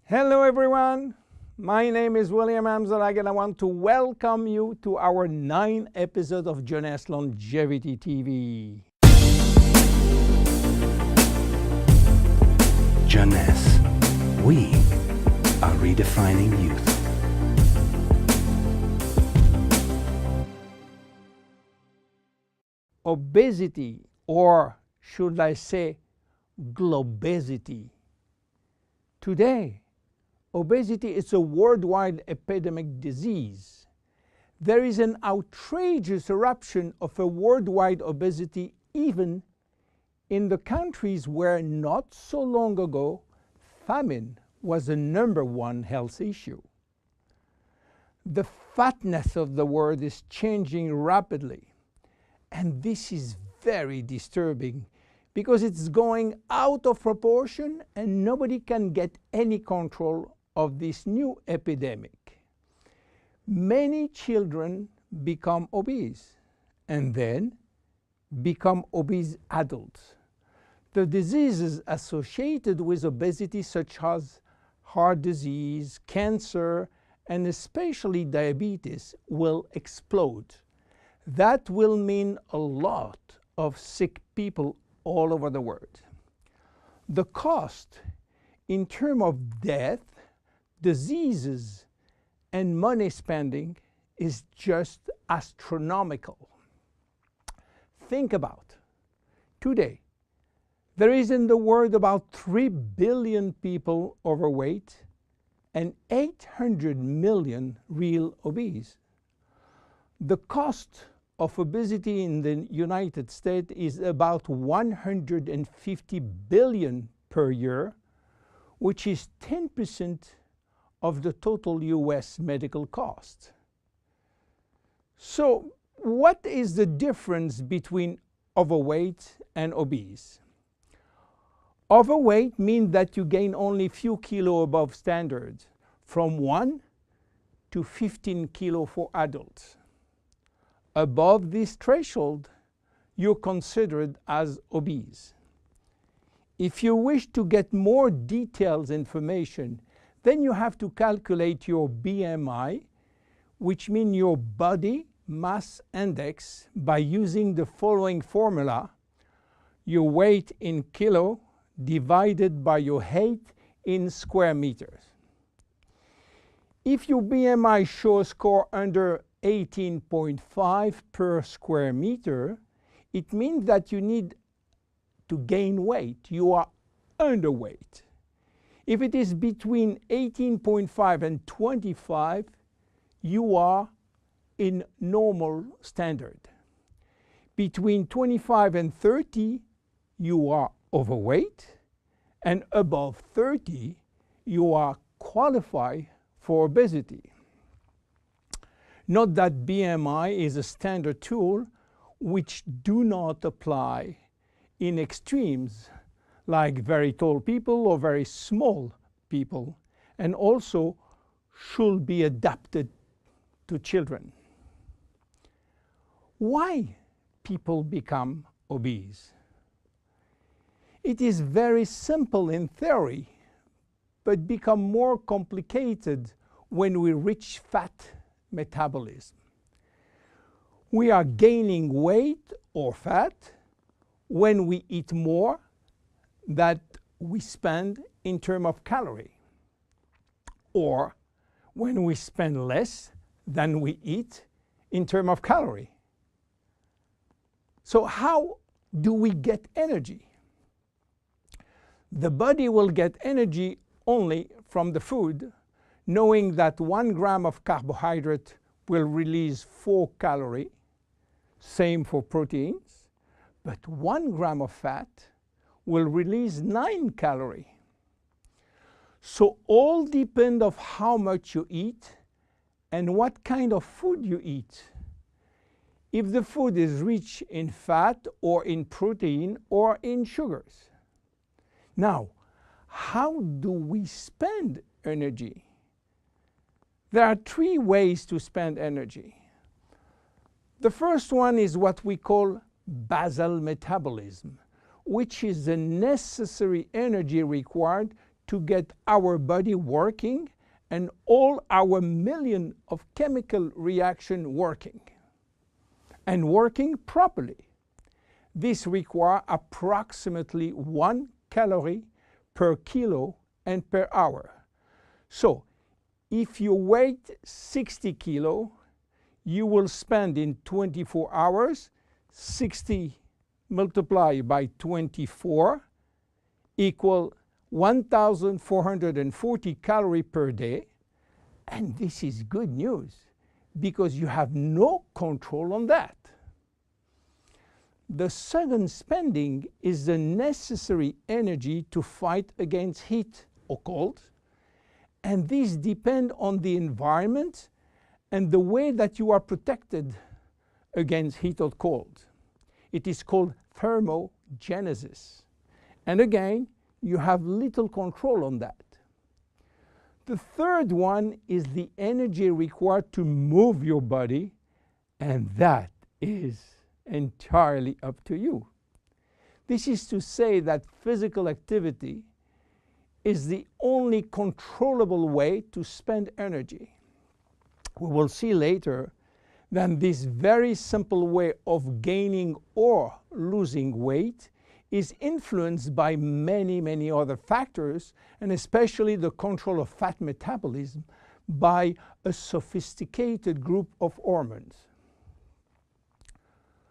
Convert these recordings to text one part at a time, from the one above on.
Hello everyone, my name is William Amzalag and I want to welcome you to our 9th episode of Jeunesse Longevity TV. Jeunesse, we are redefining youth. Obesity, or should I say globesity. Today, obesity is a worldwide epidemic disease. There is an outrageous eruption of a worldwide obesity even in the countries where not so long ago famine was the #1 health issue. The fatness of the world is changing rapidly, and this is very disturbing because it's going out of proportion and nobody can get any control of this new epidemic. Many children become obese and then become obese adults. The diseases associated with obesity, such as heart disease, cancer, and especially diabetes, will explode. That will mean a lot of sick people all over the world. The cost in terms of death, diseases, and money spending is just astronomical. Think about today. There is in the world about 3 billion people overweight and 800 million real obese. The cost of obesity in the United States is about 150 billion per year, which is 10% of the total US medical cost. So, what is the difference between overweight and obese? Overweight means that you gain only few kilos above standard, from 1 to 15 kilos for adults. Above this threshold, you're considered as obese. If you wish to get more detailed information, then you have to calculate your BMI, which means your body mass index, by using the following formula: your weight in kilo divided by your height in square meters. If your BMI shows score under 18.5 per square meter, it means that you need to gain weight. You are underweight. If it is between 18.5 and 25, you are in normal standard. Between 25 and 30, you are overweight, and above 30, you are qualified for obesity. Note that BMI is a standard tool which do not apply in extremes like very tall people or very small people, and also should be adapted to children. Why people become obese? It is very simple in theory, but become more complicated when we reach fat metabolism. We are gaining weight or fat when we eat more than we spend in terms of calorie, or when we spend less than we eat in terms of calorie. So how do we get energy? The body will get energy only from the food, knowing that 1 gram of carbohydrate will release 4 calories, same for proteins, but 1 gram of fat will release 9 calories. So all depend on how much you eat and what kind of food you eat. If the food is rich in fat or in protein or in sugars. Now, how do we spend energy? There are 3 ways to spend energy. The first one is what we call basal metabolism, which is the necessary energy required to get our body working and all our million of chemical reaction working and working properly. This requires approximately 1 calorie per kilo and per hour. So if you weigh 60 kilo, you will spend in 24 hours 60 multiplied by 24 equal 1,440 calories per day. And this is good news because you have no control on that. The second spending is the necessary energy to fight against heat or cold. And these depend on the environment and the way that you are protected against heat or cold. It is called thermogenesis. And again, you have little control on that. The third one is the energy required to move your body, and that is entirely up to you. This is to say that physical activity is the only controllable way to spend energy. We will see later that this very simple way of gaining or losing weight is influenced by many, many other factors, and especially the control of fat metabolism by a sophisticated group of hormones.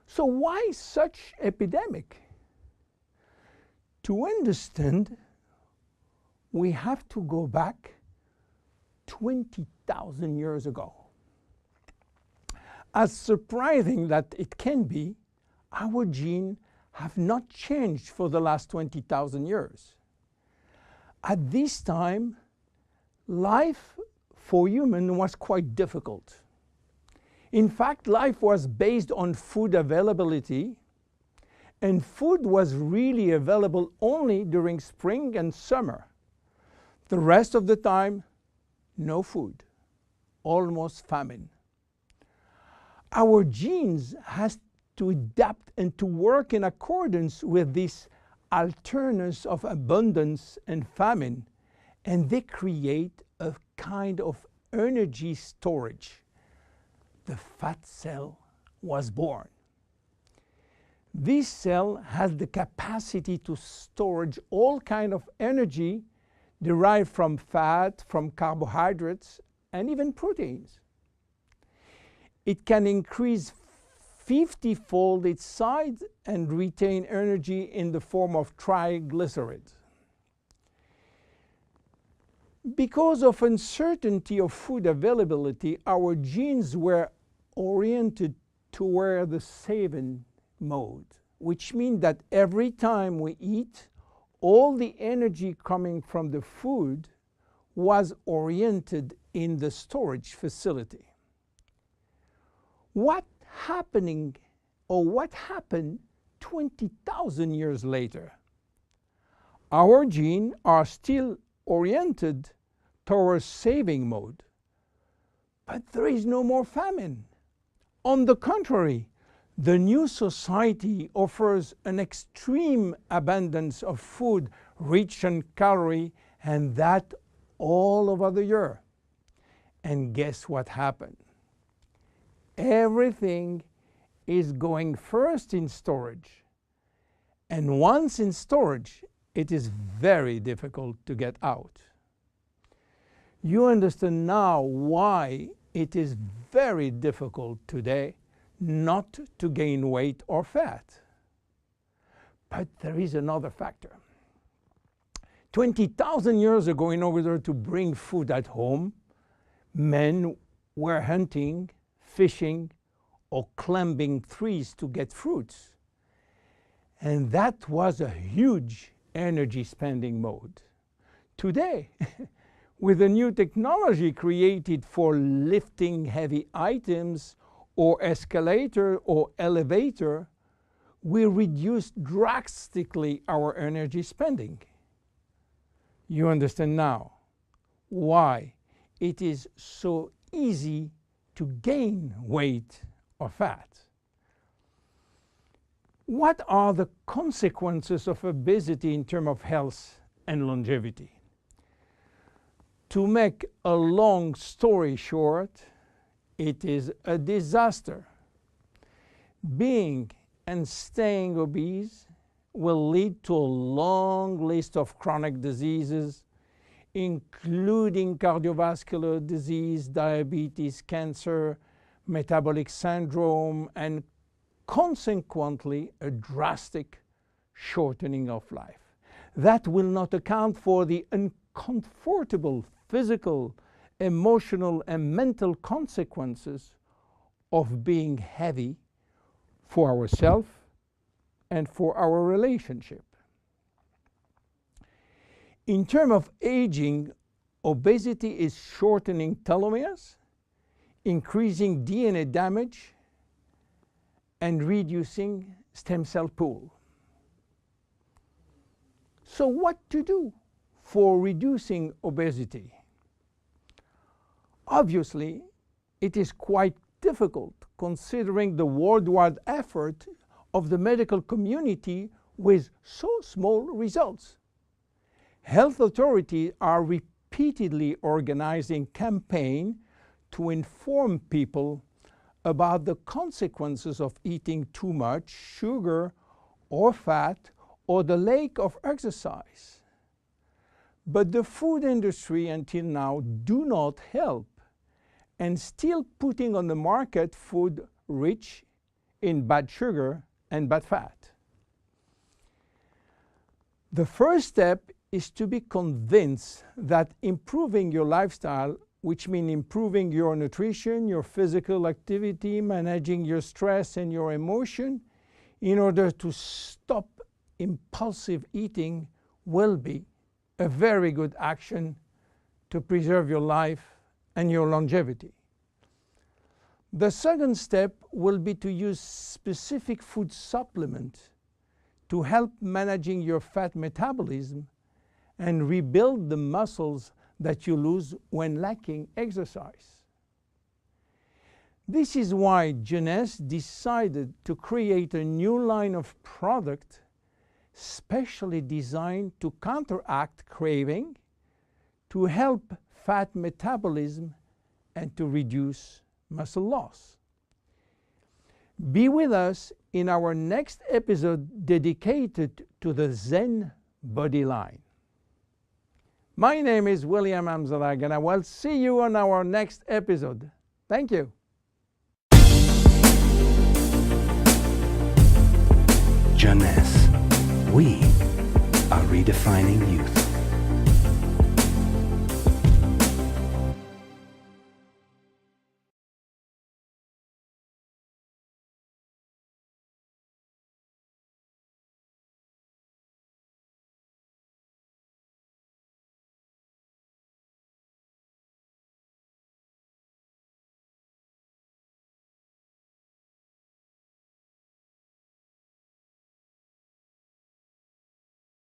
So why such epidemic? To understand, we have to go back 20,000 years ago. As surprising that it can be, our genes have not changed for the last 20,000 years. At this time, life for humans was quite difficult. In fact, life was based on food availability, and food was really available only during spring and summer. The rest of the time, no food, almost famine. Our genes has to adapt and to work in accordance with this alternance of abundance and famine, and they create a kind of energy storage. The fat cell was born. This cell has the capacity to store all kinds of energy derived from fat, from carbohydrates, and even proteins. It can increase 50-fold its size and retain energy in the form of triglycerides. Because of uncertainty of food availability, our genes were oriented toward the saving mode, which means that every time we eat, all the energy coming from the food was oriented in the storage facility. What happened 20,000 years later? Our genes are still oriented towards saving mode, but there is no more famine. On the contrary, the new society offers an extreme abundance of food rich in calories, and that all over the year. And guess what happened? Everything is going first in storage. And once in storage, it is very difficult to get out. You understand now why it is very difficult today not to gain weight or fat. But there is another factor. 20,000 years ago, in order to bring food at home, men were hunting, fishing, or climbing trees to get fruits. And that was a huge energy spending mode. Today, with a new technology created for lifting heavy items or escalator or elevator, we reduce drastically our energy spending. You understand now why it is so easy to gain weight or fat. What are the consequences of obesity in terms of health and longevity? To make a long story short, it is a disaster. Being and staying obese will lead to a long list of chronic diseases, including cardiovascular disease, diabetes, cancer, metabolic syndrome, and consequently a drastic shortening of life. That will not account for the uncomfortable physical, emotional, and mental consequences of being heavy for ourselves and for our relationship. In terms of aging, obesity is shortening telomeres, increasing DNA damage, and reducing stem cell pool. So what to do for reducing obesity? Obviously, it is quite difficult considering the worldwide effort of the medical community with so small results. Health authorities are repeatedly organizing campaigns to inform people about the consequences of eating too much sugar or fat or the lack of exercise. But the food industry until now do not help and still putting on the market food rich in bad sugar and bad fat. The first step is to be convinced that improving your lifestyle, which means improving your nutrition, your physical activity, managing your stress and your emotion, in order to stop impulsive eating, will be a very good action to preserve your life and your longevity. The second step will be to use specific food supplements to help managing your fat metabolism and rebuild the muscles that you lose when lacking exercise. This is why Jeunesse decided to create a new line of product specially designed to counteract craving, to help fat metabolism, and to reduce muscle loss. Be with us in our next episode dedicated to the Zen Body line. My name is William Amzalag, and I will see you on our next episode. Thank you. Jeunesse. We are redefining youth.